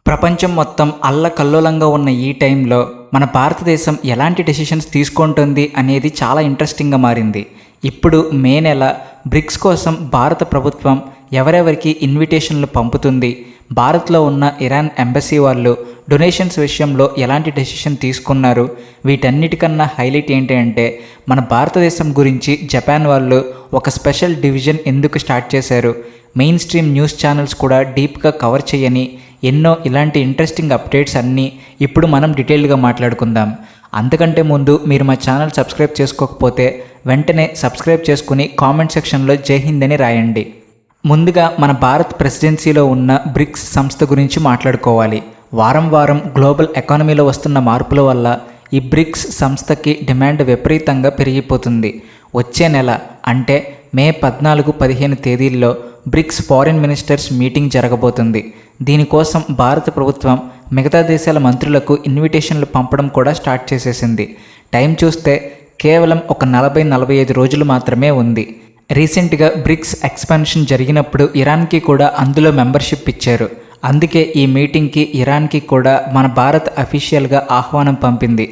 ప్రపంచం మొత్తం అల్లకల్లోలంగా ఉన్న ఈ టైంలో మన భారతదేశం ఎలాంటి డెసిషన్స్ తీసుకుంటుంది అనేది చాలా ఇంట్రెస్టింగ్గా మారింది. ఇప్పుడు మే నెల బ్రిక్స్ కోసం భారత ప్రభుత్వం ఎవరెవరికి ఇన్విటేషన్లు పంపుతుంది, భారత్లో ఉన్న ఇరాన్ ఎంబసీ వాళ్ళు డొనేషన్స్ విషయంలో ఎలాంటి డెసిషన్ తీసుకున్నారు, వీటన్నిటికన్నా హైలైట్ ఏంటి అంటే మన భారతదేశం గురించి జపాన్ వాళ్ళు ఒక స్పెషల్ డివిజన్ ఎందుకు స్టార్ట్ చేశారు, మెయిన్ స్ట్రీమ్ న్యూస్ ఛానల్స్ కూడా డీప్గా కవర్ చేయని ఎన్నో ఇలాంటి ఇంట్రెస్టింగ్ అప్డేట్స్ అన్నీ ఇప్పుడు మనం డీటెయిల్గా మాట్లాడుకుందాం. అంతకంటే ముందు మీరు మా ఛానల్ సబ్స్క్రైబ్ చేసుకోకపోతే వెంటనే సబ్స్క్రైబ్ చేసుకుని కామెంట్ సెక్షన్లో జై హింద్ అని రాయండి. ముందుగా మన భారత్ ప్రెసిడెన్సీలో ఉన్న బ్రిక్స్ సంస్థ గురించి మాట్లాడుకోవాలి. వారం వారం గ్లోబల్ ఎకానమీలో వస్తున్న మార్పుల వల్ల ఈ బ్రిక్స్ సంస్థకి డిమాండ్ విపరీతంగా పెరిగిపోతుంది. వచ్చే నెల అంటే మే 14-15 తేదీల్లో బ్రిక్స్ ఫారిన్ మినిస్టర్స్ మీటింగ్ జరగబోతుంది. దీనికోసం భారత ప్రభుత్వం మిగతా దేశాల మంత్రులకు ఇన్విటేషన్లు పంపడం కూడా స్టార్ట్ చేసేసింది. టైం చూస్తే కేవలం ఒక 40-45 రోజులు మాత్రమే ఉంది. రీసెంట్గా బ్రిక్స్ ఎక్స్పాన్షన్ జరిగినప్పుడు ఇరాన్కి కూడా అందులో మెంబర్షిప్ ఇచ్చారు. అందుకే ఈ మీటింగ్కి ఇరాన్కి కూడా మన భారత్ అఫీషియల్గా ఆహ్వానం పంపింది.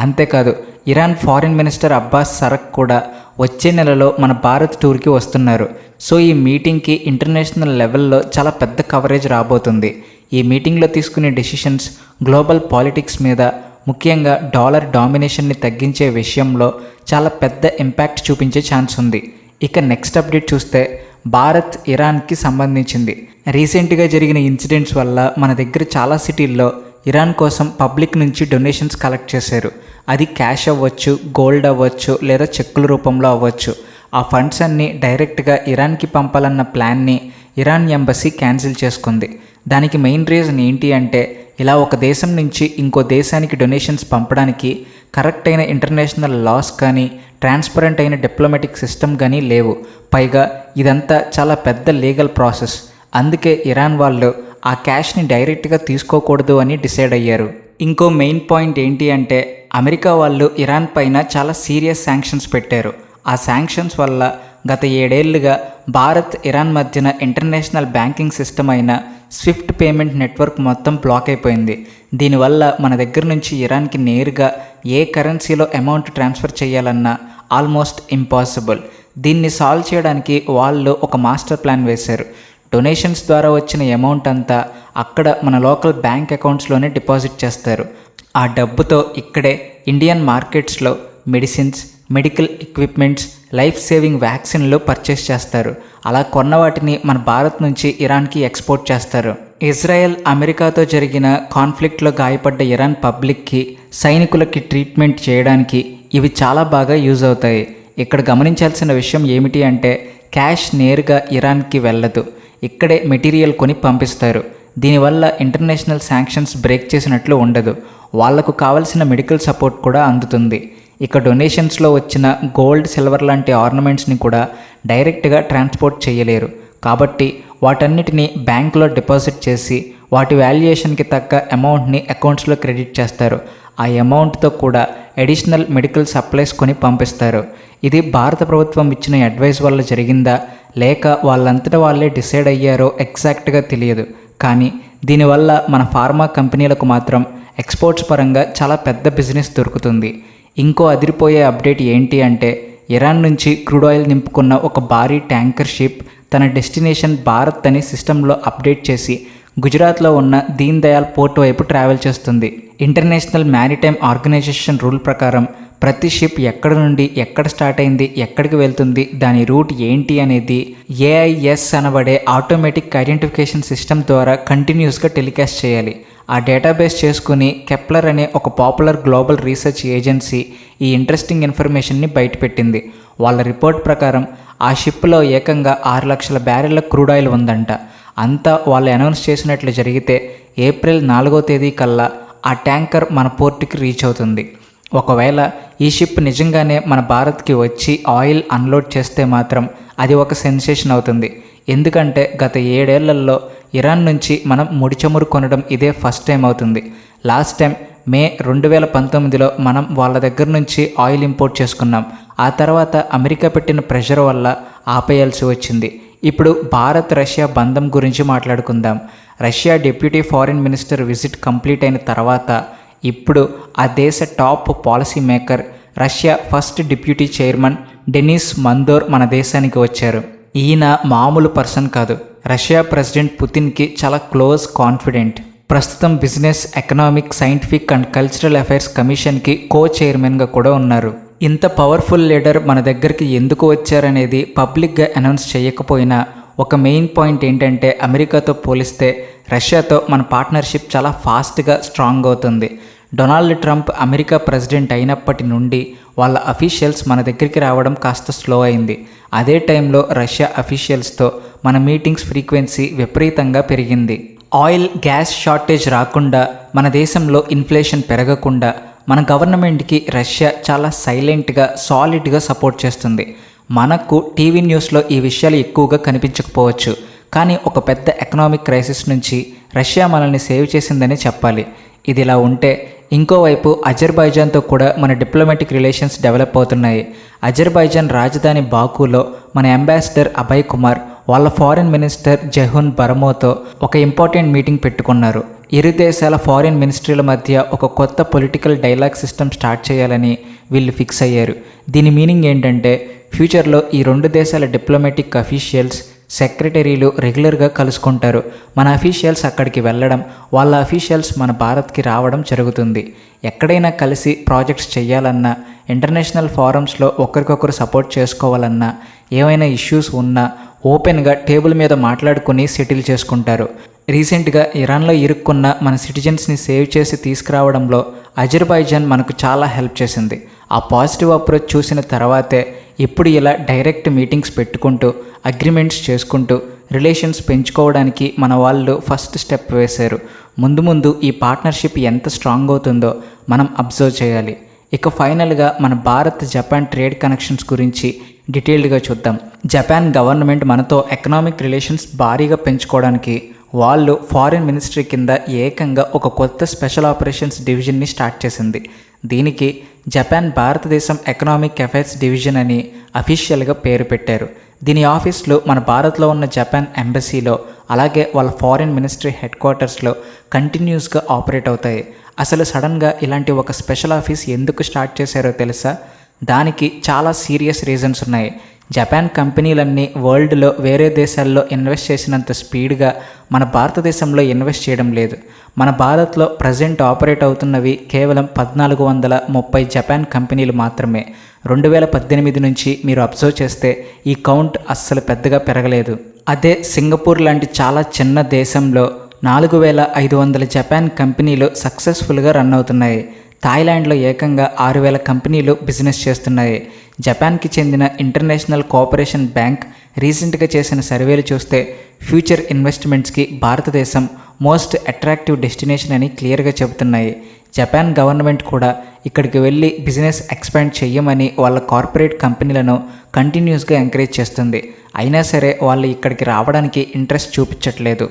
అంతేకాదు ఇరాన్ ఫారిన్ మినిస్టర్ అబ్బాస్ సరక్ కూడా వచ్చే నెలలో మన భారత్ టూర్కి వస్తున్నారు. సో ఈ మీటింగ్కి ఇంటర్నేషనల్ లెవెల్లో చాలా పెద్ద కవరేజ్ రాబోతుంది. ఈ మీటింగ్లో తీసుకునే డెసిషన్స్ గ్లోబల్ పాలిటిక్స్ మీద, ముఖ్యంగా డాలర్ డామినేషన్ని తగ్గించే విషయంలో చాలా పెద్ద ఇంపాక్ట్ చూపించే ఛాన్స్ ఉంది. ఇక నెక్స్ట్ అప్డేట్ చూస్తే భారత్ ఇరాన్కి సంబంధించింది. రీసెంట్గా జరిగిన ఇన్సిడెంట్స్ వల్ల మన దగ్గర చాలా సిటీల్లో ఇరాన్ కోసం పబ్లిక్ నుంచి డొనేషన్స్ కలెక్ట్ చేశారు. అది క్యాష్ అవ్వచ్చు, గోల్డ్ అవ్వచ్చు, లేదా చెక్కుల రూపంలో అవ్వచ్చు. ఆ ఫండ్స్ అన్నీ డైరెక్ట్గా ఇరాన్కి పంపాలన్న ప్లాన్ని ఇరాన్ ఎంబసీ క్యాన్సిల్ చేసుకుంది. దానికి మెయిన్ రీజన్ ఏంటి అంటే ఇలా ఒక దేశం నుంచి ఇంకో దేశానికి డొనేషన్స్ పంపడానికి కరెక్ట్ అయిన ఇంటర్నేషనల్ లాస్ కానీ ట్రాన్స్పరెంట్ అయిన డిప్లొమాటిక్ సిస్టమ్ కానీ లేవు. పైగా ఇదంతా చాలా పెద్ద లీగల్ ప్రాసెస్. అందుకే ఇరాన్ వాళ్ళు ఆ క్యాష్ని డైరెక్ట్గా తీసుకోకూడదు అని డిసైడ్ అయ్యారు. ఇంకో మెయిన్ పాయింట్ ఏంటి అంటే అమెరికా వాళ్ళు ఇరాన్ పైన చాలా సీరియస్ శాంక్షన్స్ పెట్టారు. ఆ శాంక్షన్స్ వల్ల గత 7 ఏళ్లుగా భారత్ ఇరాన్ మధ్యన ఇంటర్నేషనల్ బ్యాంకింగ్ సిస్టమ్ అయిన స్విఫ్ట్ పేమెంట్ నెట్వర్క్ మొత్తం బ్లాక్ అయిపోయింది. దీనివల్ల మన దగ్గర నుంచి ఇరాన్కి నేరుగా ఏ కరెన్సీలో అమౌంట్ ట్రాన్స్ఫర్ చేయాలన్నా ఆల్మోస్ట్ ఇంపాసిబుల్. దీన్ని సాల్వ్ చేయడానికి వాళ్ళు ఒక మాస్టర్ ప్లాన్ వేశారు. డొనేషన్స్ ద్వారా వచ్చిన అమౌంట్ అంతా అక్కడ మన లోకల్ బ్యాంక్ అకౌంట్స్లోనే డిపాజిట్ చేస్తారు. ఆ డబ్బుతో ఇక్కడే ఇండియన్ మార్కెట్స్లో medicines, medical equipments, life saving వ్యాక్సిన్లు పర్చేస్ చేస్తారు. అలా కొన్న వాటిని మన భారత్ నుంచి ఇరాన్కి ఎక్స్పోర్ట్ చేస్తారు. ఇజ్రాయెల్ అమెరికాతో జరిగిన కాన్ఫ్లిక్ట్లో గాయపడ్డ ఇరాన్ పబ్లిక్కి, సైనికులకి ట్రీట్మెంట్ చేయడానికి ఇవి చాలా బాగా యూజ్ అవుతాయి. ఇక్కడ గమనించాల్సిన విషయం ఏమిటి అంటే క్యాష్ నేరుగా ఇరాన్కి వెళ్ళదు, ఇక్కడే మెటీరియల్ కొని పంపిస్తారు. దీనివల్ల ఇంటర్నేషనల్ శాంక్షన్స్ బ్రేక్ చేసినట్లు ఉండదు. వాళ్లకు కావలసిన మెడికల్ సపోర్ట్ కూడా అందుతుంది. ఇక డొనేషన్స్లో వచ్చిన గోల్డ్, సిల్వర్ లాంటి ఆర్నమెంట్స్ని కూడా డైరెక్ట్గా ట్రాన్స్పోర్ట్ చేయలేరు. కాబట్టి వాటన్నిటిని బ్యాంకులో డిపాజిట్ చేసి వాటి వాల్యుయేషన్కి తగ్గ అమౌంట్ని అకౌంట్స్లో క్రెడిట్ చేస్తారు. ఆ అమౌంట్తో కూడా అడిషనల్ మెడికల్ సప్లైస్ కొని పంపిస్తారు. ఇది భారత ప్రభుత్వం ఇచ్చిన అడ్వైస్ వల్ల జరిగిందా లేక వాళ్ళంతటా వాళ్ళే డిసైడ్ అయ్యారో ఎగ్జాక్ట్గా తెలియదు. కానీ దీనివల్ల మన ఫార్మా కంపెనీలకు మాత్రం ఎక్స్పోర్ట్స్ పరంగా చాలా పెద్ద బిజినెస్ దొరుకుతుంది. ఇంకో అదిరిపోయే అప్డేట్ ఏంటి అంటే ఇరాన్ నుంచి క్రూడ్ ఆయిల్ నింపుకున్న ఒక భారీ ట్యాంకర్ షిప్ తన డెస్టినేషన్ భారత్ అని సిస్టంలో అప్డేట్ చేసి గుజరాత్లో ఉన్న దీన్ దయాల్ పోర్ట్ వైపు ట్రావెల్ చేస్తుంది. ఇంటర్నేషనల్ మ్యారిటైమ్ ఆర్గనైజేషన్ రూల్ ప్రకారం ప్రతి షిప్ ఎక్కడ నుండి ఎక్కడ స్టార్ట్ అయింది, ఎక్కడికి వెళ్తుంది, దాని రూట్ ఏంటి అనేది ఏఐఎస్ అనబడే ఆటోమేటిక్ ఐడెంటిఫికేషన్ సిస్టమ్ ద్వారా కంటిన్యూస్గా టెలికాస్ట్ చేయాలి. ఆ డేటాబేస్ చేసుకుని కెప్లర్ అనే ఒక పాపులర్ గ్లోబల్ రీసెర్చ్ ఏజెన్సీ ఈ ఇంట్రెస్టింగ్ ఇన్ఫర్మేషన్ని బయటపెట్టింది. వాళ్ళ రిపోర్ట్ ప్రకారం ఆ షిప్లో ఏకంగా 6 లక్షల బ్యారెళ్ల క్రూడ్ ఆయిల్ ఉందంట. అంతా వాళ్ళు అనౌన్స్ చేసినట్లు జరిగితే ఏప్రిల్ 4వ తేదీ కల్లా ఆ ట్యాంకర్ మన పోర్టుకి రీచ్ అవుతుంది. ఒకవేళ ఈ షిప్ నిజంగానే మన భారత్కి వచ్చి ఆయిల్ అన్లోడ్ చేస్తే మాత్రం అది ఒక సెన్సేషన్ అవుతుంది. ఎందుకంటే గత 7 ఏళ్లలో ఇరాన్ నుంచి మనం ముడి చమురు కొనడం ఇదే ఫస్ట్ టైం అవుతుంది. లాస్ట్ టైం మే 2019లో మనం వాళ్ళ దగ్గర నుంచి ఆయిల్ ఇంపోర్ట్ చేసుకున్నాం. ఆ తర్వాత అమెరికా పెట్టిన ప్రెషర్ వల్ల ఆపేయాల్సి వచ్చింది. ఇప్పుడు భారత్ రష్యా బంధం గురించి మాట్లాడుకుందాం. Russia deputy foreign minister visit complete అయిన తర్వాత ఇప్పుడు ఆ దేశ top policy maker, Russia first deputy chairman Denis Mandore మన దేశానికి వచ్చారు. ఈయన మామూలు పర్సన్ కాదు. రష్యా ప్రెసిడెంట్ పుతిన్కి చాలా క్లోజ్ కాన్ఫిడెంట్. ప్రస్తుతం business, economic, scientific and cultural affairs కమిషన్కి కో చైర్మన్గా కూడా ఉన్నారు. ఇంత పవర్ఫుల్ లీడర్ మన దగ్గరికి ఎందుకు వచ్చారనేది పబ్లిక్గా అనౌన్స్ చేయకపోయినా ఒక మెయిన్ పాయింట్ ఏంటంటే అమెరికాతో పోలిస్తే రష్యాతో మన పార్ట్నర్షిప్ చాలా ఫాస్ట్గా స్ట్రాంగ్ అవుతుంది. డొనాల్డ్ ట్రంప్ అమెరికా ప్రెసిడెంట్ అయినప్పటి నుండి వాళ్ళ అఫీషియల్స్ మన దగ్గరికి రావడం కాస్త స్లో అయింది. అదే టైంలో రష్యా అఫీషియల్స్తో మన మీటింగ్స్ ఫ్రీక్వెన్సీ విపరీతంగా పెరిగింది. ఆయిల్, గ్యాస్ షార్టేజ్ రాకుండా, మన దేశంలో ఇన్ఫ్లేషన్ పెరగకుండా మన గవర్నమెంట్కి రష్యా చాలా సైలెంట్గా, సాలిడ్గా సపోర్ట్ చేస్తుంది. మనకు టీవీ న్యూస్లో ఈ విషయాలు ఎక్కువగా కనిపించకపోవచ్చు, కానీ ఒక పెద్ద ఎకనామిక్ క్రైసిస్ నుంచి రష్యా మనల్ని సేవ్ చేసిందని చెప్పాలి. ఇది ఇలా ఉంటే ఇంకోవైపు అజర్బైజాన్తో కూడా మన డిప్లొమాటిక్ రిలేషన్స్ డెవలప్ అవుతున్నాయి. అజర్బైజాన్ రాజధాని బాకులో మన అంబాసిడర్ అభయ్ కుమార్ వాళ్ళ ఫారిన్ మినిస్టర్ జెహున్ బరమోతో ఒక ఇంపార్టెంట్ మీటింగ్ పెట్టుకున్నారు. ఇరు దేశాల ఫారిన్ మినిస్ట్రీల మధ్య ఒక కొత్త పొలిటికల్ డైలాగ్ సిస్టమ్ స్టార్ట్ చేయాలని వీళ్ళు ఫిక్స్ అయ్యారు. దీని మీనింగ్ ఏంటంటే ఫ్యూచర్లో ఈ రెండు దేశాల డిప్లొమాటిక్ అఫీషియల్స్, సెక్రటరీలు రెగ్యులర్గా కలుసుకుంటారు. మన అఫీషియల్స్ అక్కడికి వెళ్ళడం, వాళ్ళ అఫీషియల్స్ మన భారత్కి రావడం జరుగుతుంది. ఎక్కడైనా కలిసి ప్రాజెక్ట్స్ చేయాలన్నా, ఇంటర్నేషనల్ ఫారమ్స్లో ఒకరికొకరు సపోర్ట్ చేసుకోవాలన్నా, ఏమైనా ఇష్యూస్ ఉన్నా ఓపెన్గా టేబుల్ మీద మాట్లాడుకుని సెటిల్ చేసుకుంటారు. రీసెంట్గా ఇరాన్లో ఇరుక్కున్న మన సిటిజన్స్ని సేవ్ చేసి తీసుకురావడంలో అజర్బైజాన్ మనకు చాలా హెల్ప్ చేసింది. ఆ పాజిటివ్ అప్రోచ్ చూసిన తర్వాతే ఇప్పుడు ఇలా డైరెక్ట్ మీటింగ్స్ పెట్టుకుంటూ, అగ్రిమెంట్స్ చేసుకుంటూ రిలేషన్స్ పెంచుకోవడానికి మన వాళ్ళు ఫస్ట్ స్టెప్ వేశారు. ముందు ముందు ఈ పార్ట్నర్షిప్ ఎంత స్ట్రాంగ్ అవుతుందో మనం అబ్జర్వ్ చేయాలి. ఇక ఫైనల్గా మన భారత్ జపాన్ ట్రేడ్ కనెక్షన్స్ గురించి డీటెయిల్డ్గా చూద్దాం. జపాన్ గవర్నమెంట్ మనతో ఎకనామిక్ రిలేషన్స్ భారీగా పెంచుకోవడానికి వాళ్ళు ఫారిన్ మినిస్ట్రీ కింద ఏకంగా ఒక కొత్త స్పెషల్ ఆపరేషన్స్ డివిజన్ని స్టార్ట్ చేసింది. దీనికి జపాన్ భారతదేశం ఎకనామిక్ అఫైర్స్ డివిజన్ అని అఫీషియల్గా పేరు పెట్టారు. దీని ఆఫీస్లో మన భారత్లో ఉన్న జపాన్ ఎంబసీలో, అలాగే వాళ్ళ ఫారిన్ మినిస్ట్రీ హెడ్ క్వార్టర్స్లో కంటిన్యూస్గా ఆపరేట్ అవుతాయి. అసలు సడన్గా ఇలాంటి ఒక స్పెషల్ ఆఫీస్ ఎందుకు స్టార్ట్ చేశారో తెలుసా? దానికి చాలా సీరియస్ రీజన్స్ ఉన్నాయి. జపాన్ కంపెనీలన్నీ వరల్డ్లో వేరే దేశాల్లో ఇన్వెస్ట్ చేసినంత స్పీడ్గా మన భారతదేశంలో ఇన్వెస్ట్ చేయడం లేదు. మన భారత్లో ప్రజెంట్ ఆపరేట్ అవుతున్నవి కేవలం 1430 జపాన్ కంపెనీలు మాత్రమే. 2018 నుంచి మీరు అబ్జర్వ్ చేస్తే ఈ కౌంట్ అస్సలు పెద్దగా పెరగలేదు. అదే సింగపూర్ లాంటి చాలా చిన్న దేశంలో 4500 జపాన్ కంపెనీలు సక్సెస్ఫుల్గా రన్ అవుతున్నాయి. థాయిలాండ్లో ఏకంగా 6000 కంపెనీలు బిజినెస్ చేస్తున్నాయి. జపాన్కి చెందిన ఇంటర్నేషనల్ కోఆపరేషన్ బ్యాంక్ రీసెంట్గా చేసిన సర్వేలు చూస్తే ఫ్యూచర్ ఇన్వెస్ట్మెంట్స్కి భారతదేశం మోస్ట్ అట్రాక్టివ్ డెస్టినేషన్ అని క్లియర్గా చెబుతున్నాయి. జపాన్ గవర్నమెంట్ కూడా ఇక్కడికి వెళ్ళి బిజినెస్ ఎక్స్పాండ్ చేయమని వాళ్ళ కార్పొరేట్ కంపెనీలను కంటిన్యూస్గా ఎంకరేజ్ చేస్తుంది. అయినా సరే వాళ్ళు ఇక్కడికి రావడానికి ఇంట్రెస్ట్ చూపించట్లేదు.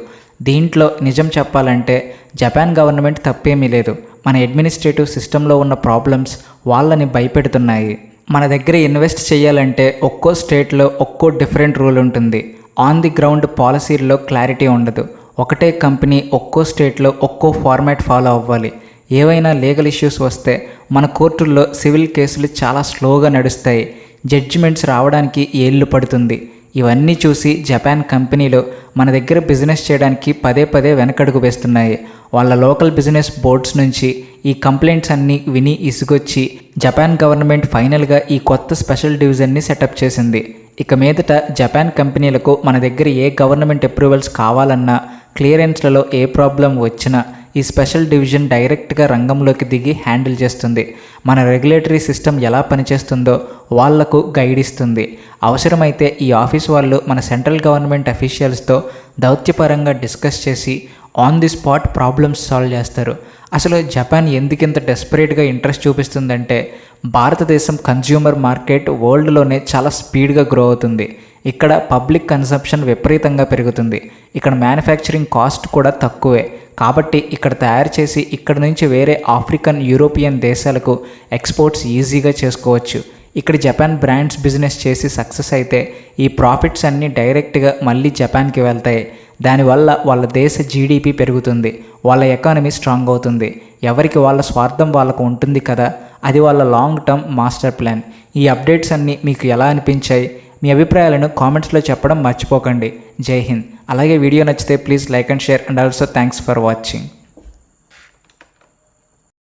దీంట్లో నిజం చెప్పాలంటే జపాన్ గవర్నమెంట్ తప్పేమీ లేదు. మన అడ్మినిస్ట్రేటివ్ సిస్టంలో ఉన్న ప్రాబ్లమ్స్ వాళ్ళని భయపెడుతున్నాయి. మన దగ్గర ఇన్వెస్ట్ చేయాలంటే ఒక్కో స్టేట్లో ఒక్కో డిఫరెంట్ రూల్ ఉంటుంది. ఆన్ ది గ్రౌండ్ పాలసీల్లో క్లారిటీ ఉండదు. ఒకటే కంపెనీ ఒక్కో స్టేట్లో ఒక్కో ఫార్మాట్ ఫాలో అవ్వాలి. ఏవైనా లీగల్ ఇష్యూస్ వస్తే మన కోర్టుల్లో సివిల్ కేసులు చాలా స్లోగా నడుస్తాయి. జడ్జిమెంట్స్ రావడానికి ఏళ్ళు పడుతుంది. ఇవన్నీ చూసి జపాన్ కంపెనీలు మన దగ్గర బిజినెస్ చేయడానికి పదే పదే వెనకడుగు వేస్తున్నాయి. వాళ్ళ లోకల్ బిజినెస్ బోర్డ్స్ నుంచి ఈ కంప్లైంట్స్ అన్నీ విని ఇసుగొచ్చి జపాన్ గవర్నమెంట్ ఫైనల్గా ఈ కొత్త స్పెషల్ డివిజన్ని సెటప్ చేసింది. ఇక మీదట జపాన్ కంపెనీలకు మన దగ్గర ఏ గవర్నమెంట్ అప్రూవల్స్ కావాలన్నా, క్లియరెన్స్లలో ఏ ప్రాబ్లం వచ్చినా ఈ స్పెషల్ డివిజన్ డైరెక్ట్గా రంగంలోకి దిగి హ్యాండిల్ చేస్తుంది. మన రెగ్యులేటరీ సిస్టమ్ ఎలా పనిచేస్తుందో వాళ్లకు గైడ్ ఇస్తుంది. అవసరమైతే ఈ ఆఫీస్ వాళ్ళు మన సెంట్రల్ గవర్నమెంట్ అఫీషియల్స్తో దౌత్యపరంగా డిస్కస్ చేసి on the spot problems solve చేస్తారు. అసలు జపాన్ ఎందుకింత డెస్పరేట్గా ఇంట్రెస్ట్ చూపిస్తుందంటే భారతదేశం కన్జ్యూమర్ మార్కెట్ వరల్డ్లోనే చాలా స్పీడ్గా గ్రో అవుతుంది. ఇక్కడ పబ్లిక్ కన్సంప్షన్ విపరీతంగా పెరుగుతుంది. ఇక్కడ మ్యానుఫ్యాక్చరింగ్ కాస్ట్ కూడా తక్కువే. కాబట్టి ఇక్కడ తయారు చేసి ఇక్కడ నుంచి వేరే ఆఫ్రికన్, యూరోపియన్ దేశాలకు ఎక్స్పోర్ట్స్ ఈజీగా చేసుకోవచ్చు. ఇక్కడ జపాన్ బ్రాండ్స్ బిజినెస్ చేసి సక్సెస్ అయితే ఈ ప్రాఫిట్స్ అన్నీ డైరెక్ట్గా మళ్ళీ జపాన్కి వెళ్తాయి. దానివల్ల వాళ్ళ దేశ జీడిపి పెరుగుతుంది, వాళ్ళ ఎకానమీ స్ట్రాంగ్ అవుతుంది. ఎవరికి వాళ్ళ స్వార్థం వాళ్ళకు ఉంటుంది కదా, అది వాళ్ళ లాంగ్ టర్మ్ మాస్టర్ ప్లాన్. ఈ అప్డేట్స్ అన్నీ మీకు ఎలా అనిపించాయి? మీ అభిప్రాయాలను కామెంట్స్లో చెప్పడం మర్చిపోకండి. జై హింద్. అలాగే వీడియో నచ్చితే please like and share and also thanks for watching.